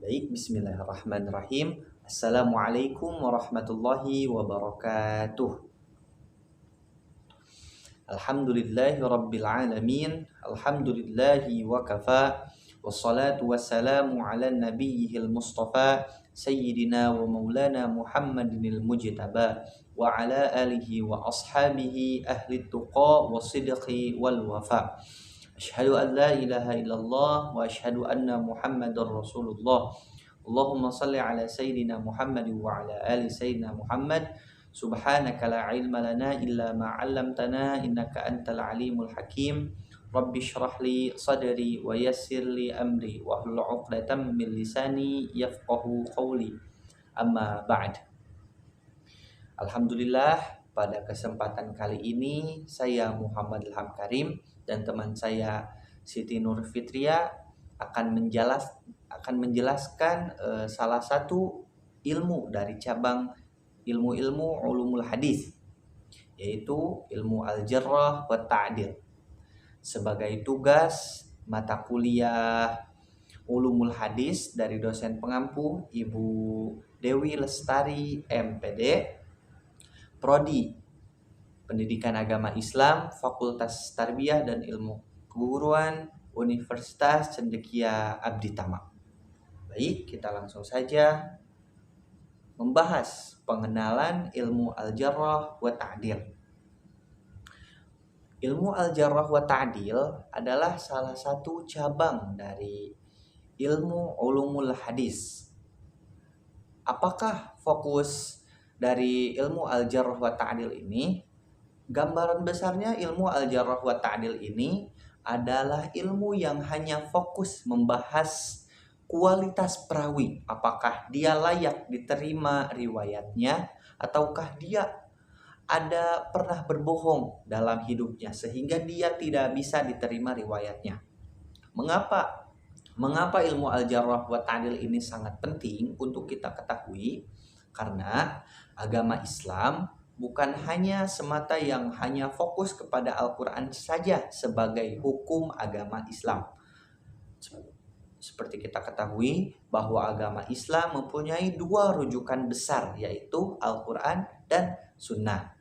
Baik, bismillahirrahmanirrahim. Assalamualaikum warahmatullahi wabarakatuh. Alhamdulillahi rabbil alamin. Alhamdulillahi wa kafa. Wassalatu wassalamu ala nabiyyihil mustafa Sayyidina wa maulana Muhammadinil mujtaba wa ala alihi wa ashabihi ahli tuqa wa sidqi wal wafa. Asyhadu an la ilaha illallah wa asyhadu anna Muhammadar Rasulullah. Allahumma salli ala sayyidina Muhammad wa ala ali sayyidina Muhammad. Subhanaka la ilma lana illa ma 'allamtana innaka antal alimul hakim. Rabbi shrah li sadri wa yassir li amri wa hlul 'uqdatam min lisani yafqahu qawli. Amma ba'd. Alhamdulillah, pada kesempatan kali ini saya Muhammad Ilham Karim dan teman saya Siti Nur Fitria akan menjelaskan salah satu ilmu dari cabang ilmu-ilmu ulumul hadis, yaitu ilmu al-jarrah wa ta'dil. Sebagai tugas mata kuliah ulumul hadis dari dosen pengampu Ibu Dewi Lestari MPD, Prodi Pendidikan Agama Islam, Fakultas Tarbiyah dan Ilmu Keguruan, Universitas Cendekia Abdi Tama. Baik, kita langsung saja membahas pengenalan ilmu al-jarrah wa ta'dil. Ilmu al-jarrah wa ta'dil adalah salah satu cabang dari ilmu ulumul hadis. Apakah fokus dari ilmu al-jarrah wa ta'dil ini? Gambaran besarnya ilmu al-jarrah wa ta'dil ini adalah ilmu yang hanya fokus membahas kualitas perawi. Apakah dia layak diterima riwayatnya, ataukah dia ada pernah berbohong dalam hidupnya sehingga dia tidak bisa diterima riwayatnya. Mengapa ilmu al-jarrah wa ta'dil ini sangat penting untuk kita ketahui? Karena agama Islam bukan hanya semata yang hanya fokus kepada Al-Quran saja sebagai hukum agama Islam. Seperti kita ketahui bahwa agama Islam mempunyai dua rujukan besar, yaitu Al-Quran dan Sunnah.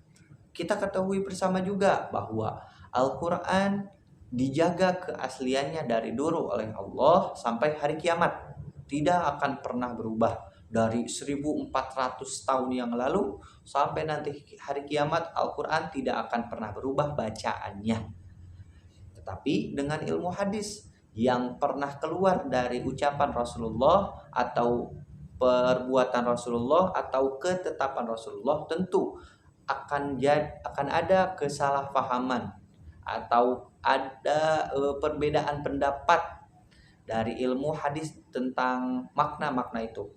Kita ketahui bersama juga bahwa Al-Quran dijaga keasliannya dari dulu oleh Allah sampai hari kiamat. Tidak akan pernah berubah. Dari 1400 tahun yang lalu sampai nanti hari kiamat, Al-Quran tidak akan pernah berubah bacaannya. Tetapi dengan ilmu hadis yang pernah keluar dari ucapan Rasulullah atau perbuatan Rasulullah atau ketetapan Rasulullah, tentu akan ada kesalahpahaman atau ada perbedaan pendapat dari ilmu hadis tentang makna-makna itu.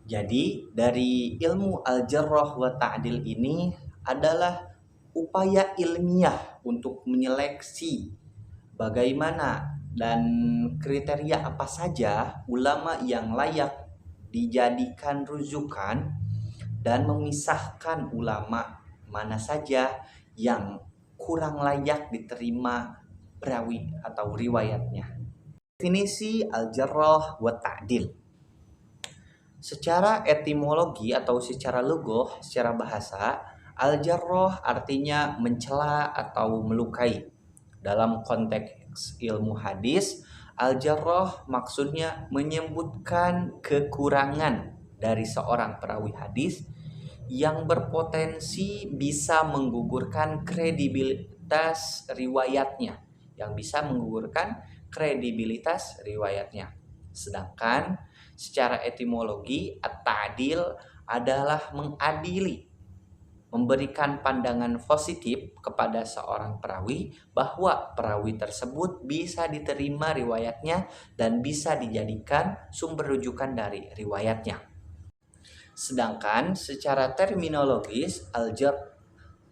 Jadi dari ilmu al-jarrah wa ta'dil ini adalah upaya ilmiah untuk menyeleksi bagaimana dan kriteria apa saja ulama yang layak dijadikan rujukan dan memisahkan ulama mana saja yang kurang layak diterima perawi atau riwayatnya. Definisi al-jarrah wa ta'dil. Secara etimologi atau secara logoh, secara bahasa, al-jarrah artinya mencela atau melukai. Dalam konteks ilmu hadis, al-jarrah maksudnya menyebutkan kekurangan dari seorang perawi hadis yang berpotensi bisa menggugurkan kredibilitas riwayatnya. Sedangkan secara etimologi, at-ta'dil adalah mengadili, memberikan pandangan positif kepada seorang perawi bahwa perawi tersebut bisa diterima riwayatnya dan bisa dijadikan sumber rujukan dari riwayatnya. Sedangkan secara terminologis,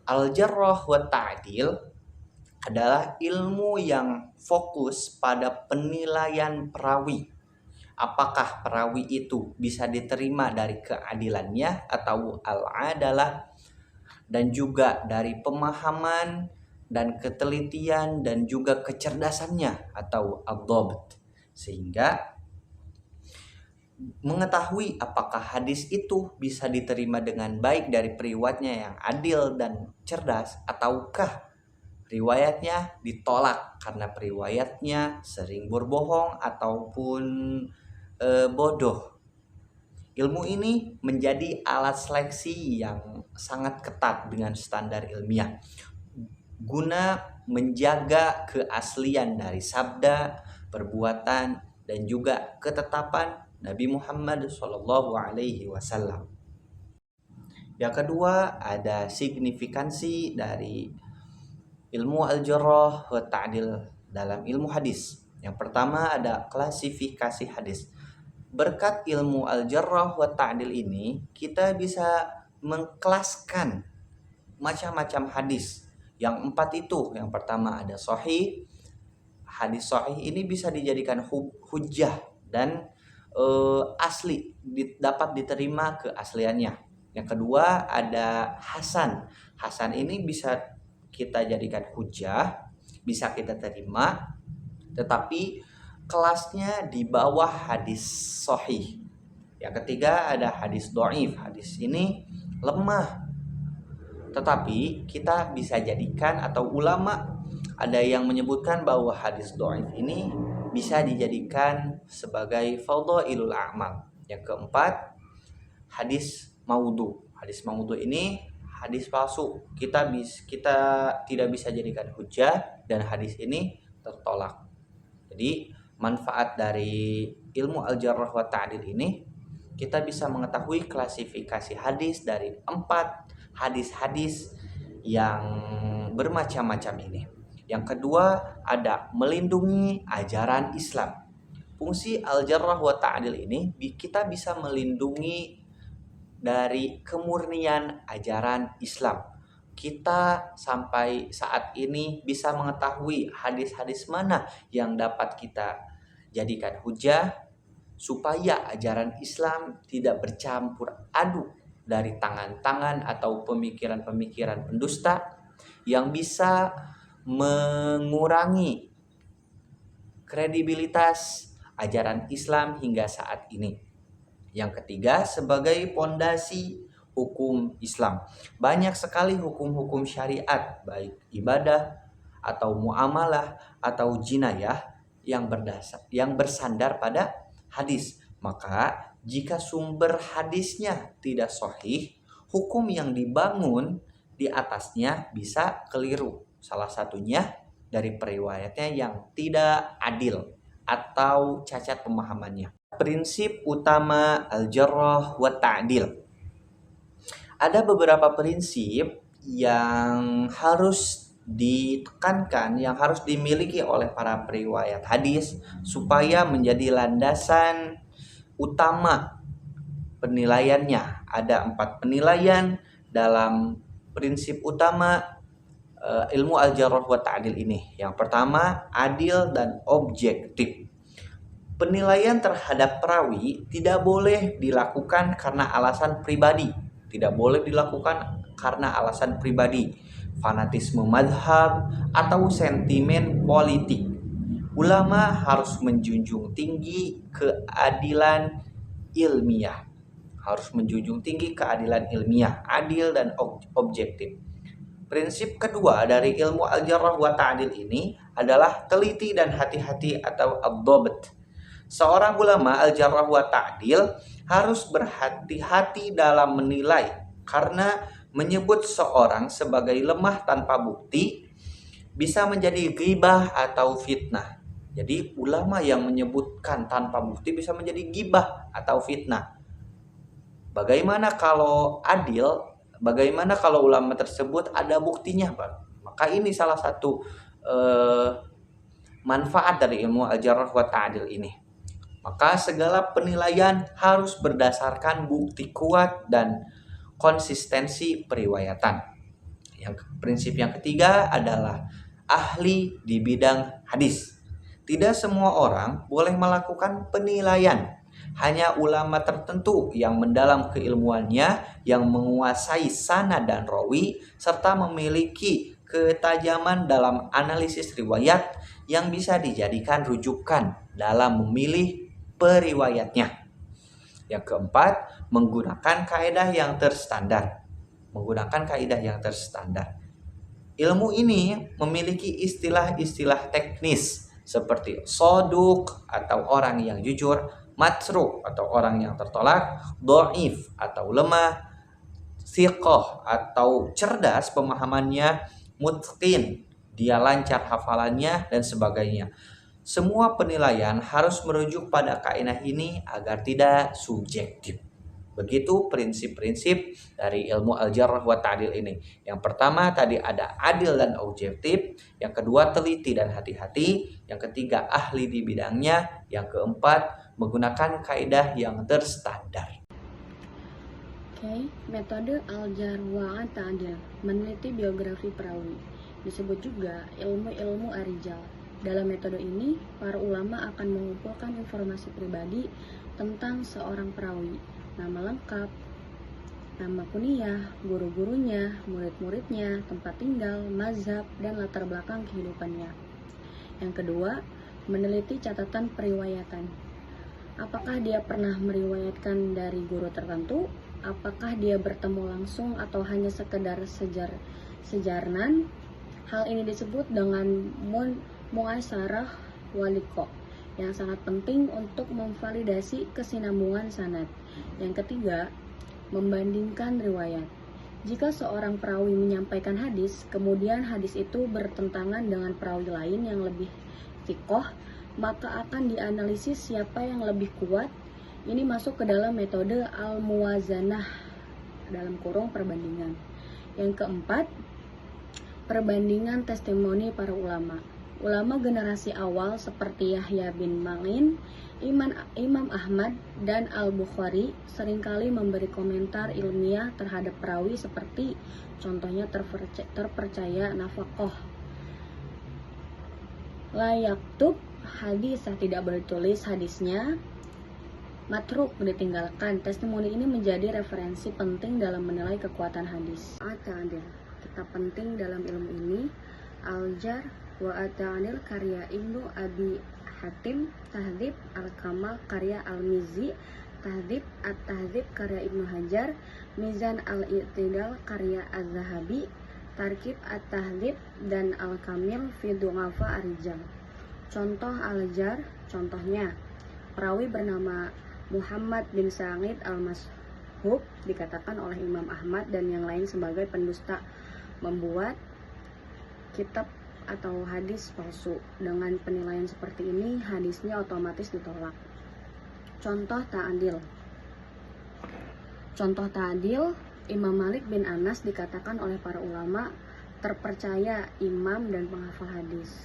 al-jarrah wa ta'dil adalah ilmu yang fokus pada penilaian perawi. Apakah perawi itu bisa diterima dari keadilannya atau al-adalah, dan juga dari pemahaman dan ketelitian dan juga kecerdasannya atau ad-dhabt. Sehingga mengetahui apakah hadis itu bisa diterima dengan baik dari periwayatnya yang adil dan cerdas, ataukah riwayatnya ditolak karena periwayatnya sering berbohong ataupun bodoh. Ilmu ini menjadi alat seleksi yang sangat ketat dengan standar ilmiah guna menjaga keaslian dari sabda, perbuatan, dan juga ketetapan Nabi Muhammad SAW. Yang kedua, ada signifikansi dari ilmu al-jarrah wa ta'dil dalam ilmu hadis. Yang pertama ada klasifikasi hadis. Berkat ilmu al-jarrah wa ta'dil ini, kita bisa mengkelaskan macam-macam hadis. Yang 4 itu, yang pertama ada sahih. Hadis sahih ini bisa dijadikan hujjah dan asli, dapat diterima keasliannya. Yang kedua ada hasan. Hasan ini bisa kita jadikan hujjah, bisa kita terima, tetapi kelasnya di bawah hadis sahih. Yang ketiga ada hadis dhaif. Hadis ini lemah, tetapi kita bisa jadikan, atau ulama ada yang menyebutkan bahwa hadis dhaif ini bisa dijadikan sebagai fadhailul a'mal. Yang keempat, hadis maudhu. Hadis maudhu ini hadis palsu. Kita tidak bisa jadikan hujjah dan hadis ini tertolak. Jadi manfaat dari ilmu al-jarrah wa ta'dil ini, kita bisa mengetahui klasifikasi hadis dari 4 hadis-hadis yang bermacam-macam ini. Yang kedua ada melindungi ajaran Islam. Fungsi al-jarrah wa ta'dil ini kita bisa melindungi dari kemurnian ajaran Islam. Kita sampai saat ini bisa mengetahui hadis-hadis mana yang dapat kita jadikan hujah, supaya ajaran Islam tidak bercampur aduk dari tangan-tangan atau pemikiran-pemikiran pendusta yang bisa mengurangi kredibilitas ajaran Islam hingga saat ini. Yang ketiga, sebagai pondasi hukum Islam. Banyak sekali hukum-hukum syariat, baik ibadah atau muamalah atau jinayah yang bersandar pada hadis. Maka jika sumber hadisnya tidak sahih, hukum yang dibangun di atasnya bisa keliru. Salah satunya dari periwayatnya yang tidak adil atau cacat pemahamannya. Prinsip utama al-jarrah wa ta'dil. Ada beberapa prinsip yang harus ditekankan, yang harus dimiliki oleh para periwayat hadis supaya menjadi landasan utama penilaiannya. Ada 4 penilaian dalam prinsip utama ilmu al-jarrah wa ta'dil ini. Yang pertama, adil dan objektif. Penilaian terhadap perawi tidak boleh dilakukan karena alasan pribadi. Tidak boleh dilakukan karena alasan pribadi, fanatisme madhab, atau sentimen politik. Ulama harus menjunjung tinggi keadilan ilmiah. Harus menjunjung tinggi keadilan ilmiah, adil dan objektif. Prinsip kedua dari ilmu al-jarrah wa ta'dil ini adalah teliti dan hati-hati atau ad-dhabt. Seorang ulama al-jarrah wa ta'dil harus berhati-hati dalam menilai, karena menyebut seorang sebagai lemah tanpa bukti bisa menjadi ghibah atau fitnah. Jadi ulama yang menyebutkan tanpa bukti bisa menjadi ghibah atau fitnah. Bagaimana kalau adil? Bagaimana kalau ulama tersebut ada buktinya, Pak? Maka ini salah satu manfaat dari ilmu al-jarrah wa ta'dil ini. Maka segala penilaian harus berdasarkan bukti kuat dan konsistensi periwayatan. Prinsip yang ketiga adalah ahli di bidang hadis. Tidak semua orang boleh melakukan penilaian. Hanya ulama tertentu yang mendalam keilmuannya, yang menguasai sanad dan rawi, serta memiliki ketajaman dalam analisis riwayat yang bisa dijadikan rujukan dalam memilih periwayatnya. Yang keempat, menggunakan kaidah yang terstandar. Ilmu ini memiliki istilah-istilah teknis seperti soduk atau orang yang jujur, matruk atau orang yang tertolak, do'if atau lemah, siqoh atau cerdas pemahamannya, mutqin, dia lancar hafalannya, dan sebagainya. Semua penilaian harus merujuk pada kaidah ini agar tidak subjektif. Begitu prinsip-prinsip dari ilmu al-jarh wa ta'dil ini. Yang pertama tadi ada adil dan objektif, yang kedua teliti dan hati-hati, yang ketiga ahli di bidangnya, yang keempat menggunakan kaidah yang terstandar. Oke, metode al-jarh wa ta'dil, meneliti biografi perawi, disebut juga ilmu ar-rijal. Dalam metode ini, para ulama akan mengumpulkan informasi pribadi tentang seorang perawi, nama lengkap, nama kuliah, guru-gurunya, murid-muridnya, tempat tinggal, mazhab, dan latar belakang kehidupannya. Yang kedua, meneliti catatan periwayatan. Apakah dia pernah meriwayatkan dari guru tertentu? Apakah dia bertemu langsung atau hanya sekedar sejarnan? Hal ini disebut dengan mu'asarah waliko, yang sangat penting untuk memvalidasi kesinambungan sanad. Yang ketiga, membandingkan riwayat. Jika seorang perawi menyampaikan hadis, kemudian hadis itu bertentangan dengan perawi lain yang lebih thiqoh, maka akan dianalisis siapa yang lebih kuat. Ini masuk ke dalam metode al-muwazanah dalam kurung perbandingan. Yang keempat, perbandingan testimoni para ulama. Ulama generasi awal seperti Yahya bin Ma'in, Imam Ahmad, dan Al-Bukhari seringkali memberi komentar ilmiah terhadap perawi seperti contohnya terpercaya nafaqoh, la yaktub, hadis tidak boleh tulis hadisnya, matruk ditinggalkan. Testimoni ini menjadi referensi penting dalam menilai kekuatan hadis. Ada kitab penting dalam ilmu ini, Al-Jarh wa Ta'dil karya Ibnu Abi Hatim, Tahdhib Al-Kamal karya Al-Mizzi, Tahdhib At-Tahdhib karya Ibnu Hajar, Mizan Al-I'tidal karya Az-Zahabi, Tarkib At-Tahdhib, dan Al-Kamil fi Du'afa ar-Rijal. Contoh Al-Jarh, contohnya perawi bernama Muhammad bin Sa'id al-Mashhub dikatakan oleh Imam Ahmad dan yang lain sebagai pendusta, membuat kitab atau hadis palsu. Dengan penilaian seperti ini, hadisnya otomatis ditolak. Contoh ta'dil, Imam Malik bin Anas dikatakan oleh para ulama terpercaya imam dan penghafal hadis.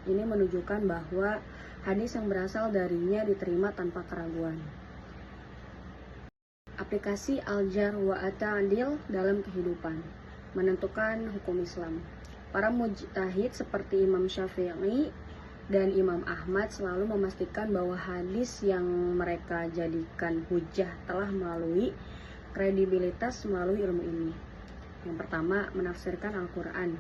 Ini menunjukkan bahwa hadis yang berasal darinya diterima tanpa keraguan. Aplikasi al-jarh wa ta'dil dalam kehidupan, menentukan hukum Islam. Para mujtahid seperti Imam Syafi'i dan Imam Ahmad selalu memastikan bahwa hadis yang mereka jadikan hujjah telah melalui kredibilitas melalui ilmu ini. Yang pertama, menafsirkan Al-Quran.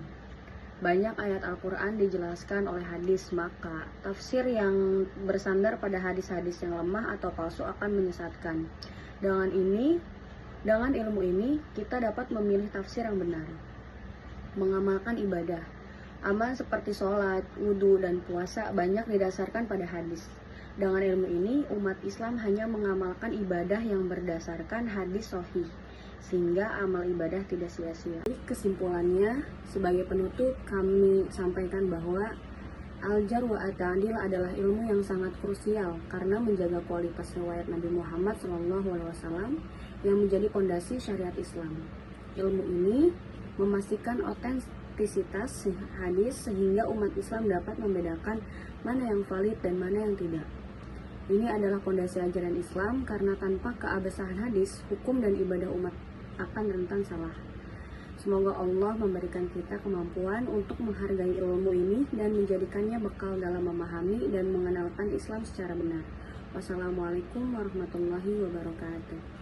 Banyak ayat Al-Quran dijelaskan oleh hadis, maka tafsir yang bersandar pada hadis-hadis yang lemah atau palsu akan menyesatkan. Dengan ilmu ini, kita dapat memilih tafsir yang benar. Mengamalkan ibadah. Amal seperti sholat, wudhu, dan puasa banyak didasarkan pada hadis. Dengan ilmu ini, umat Islam hanya mengamalkan ibadah yang berdasarkan hadis sahih, sehingga amal ibadah tidak sia-sia. Kesimpulannya, sebagai penutup kami sampaikan bahwa al-jarh wa ta'dil adalah ilmu yang sangat krusial karena menjaga kualitas riwayat Nabi Muhammad SAW yang menjadi pondasi syariat Islam. Ilmu ini memastikan otentisitas hadis sehingga umat Islam dapat membedakan mana yang valid dan mana yang tidak. Ini adalah pondasi ajaran Islam karena tanpa keabsahan hadis, hukum dan ibadah umat akan rentan salah. Semoga Allah memberikan kita kemampuan untuk menghargai ilmu ini dan menjadikannya bekal dalam memahami dan mengenalkan Islam secara benar. Wassalamualaikum warahmatullahi wabarakatuh.